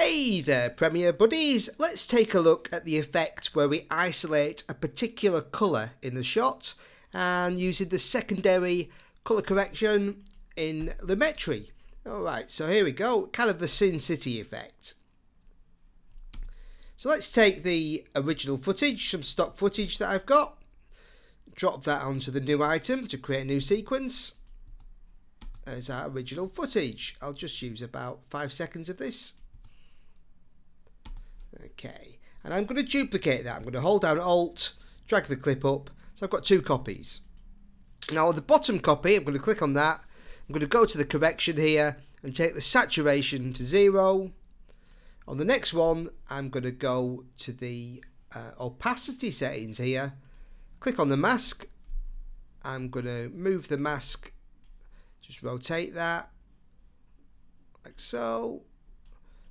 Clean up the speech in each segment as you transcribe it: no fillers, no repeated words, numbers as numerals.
Hey there Premiere buddies, let's take a look at the effect where we isolate a particular colour in the shot and using the secondary colour correction in Lumetri. Alright, so here we go, kind of the Sin City effect. So let's take the original footage, some stock footage that I've got, drop that onto the new item to create a new sequence. There's our original footage. I'll just use about 5 seconds of this. Okay, and I'm going to duplicate that. I'm going to hold down Alt, drag the clip up. So I've got 2 copies. Now on the bottom copy, I'm going to click on that. I'm going to go to the correction here and take the saturation to 0. On the next one, I'm going to go to the opacity settings here. Click on the mask. I'm going to move the mask. Just rotate that like so.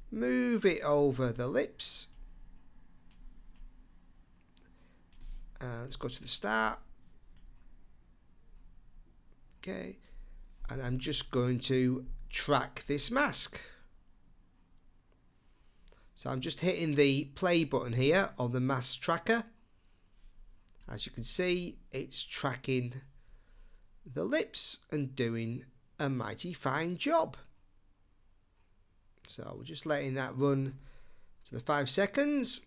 Move it over the lips. Let's go to the start. Okay, and I'm just going to track this mask. So I'm just hitting the play button here on the mask tracker. As you can see, it's tracking the lips and doing a mighty fine job. So we're just letting that run to the 5 seconds.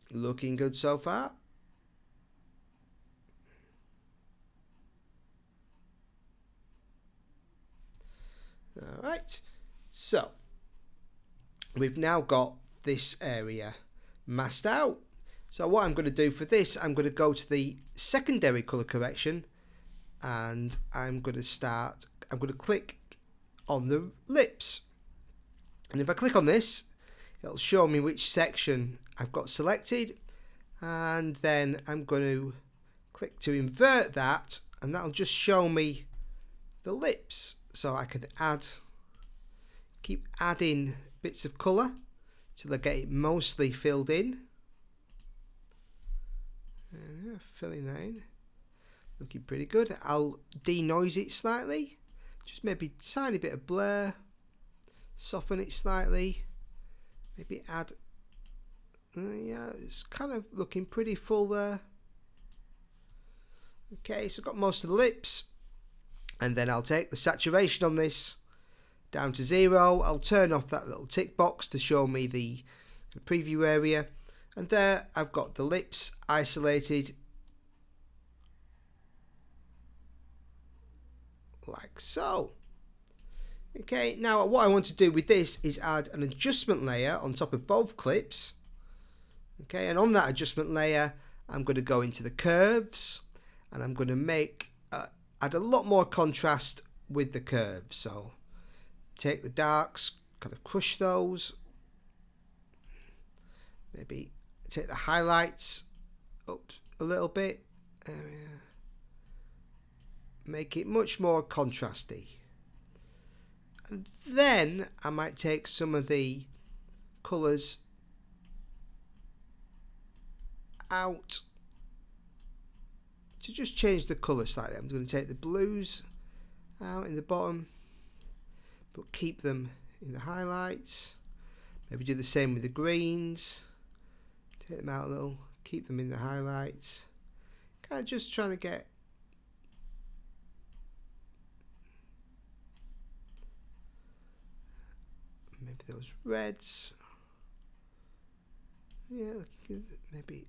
Looking good so far. Alright, so we've now got this area masked out. So what I'm going to do for this, I'm going to go to the secondary colour correction and I'm going to click on the lips. And if I click on this, it'll show me which section I've got selected. And then I'm going to click to invert that and that'll just show me the lips. So I can keep adding bits of colour till I get it mostly filled in. Filling that in. Looking pretty good. I'll denoise it slightly. Just maybe a tiny bit of blur. Soften it slightly. Maybe add... yeah, it's kind of looking pretty full there. Okay, so I've got most of the lips. And then I'll take the saturation on this down to 0. I'll turn off that little tick box to show me the preview area. And there I've got the lips isolated like so. Okay, now what I want to do with this is add an adjustment layer on top of both clips. Okay, and on that adjustment layer I'm going to go into the curves and I'm going to add a lot more contrast with the curves. So take the darks, kind of crush those, maybe take the highlights up a little bit, make it much more contrasty. And then I might take some of the colours out to just change the colour slightly. I'm going to take the blues out in the bottom, but keep them in the highlights. Maybe do the same with the greens. Take them out a little, keep them in the highlights. Kind of just trying to get maybe those reds. Yeah, looking good. Maybe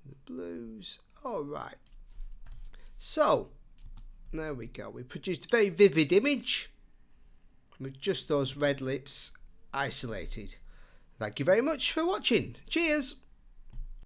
the blues. All right. So there we go. We produced a very vivid image with just those red lips isolated. Thank you very much for watching. Cheers.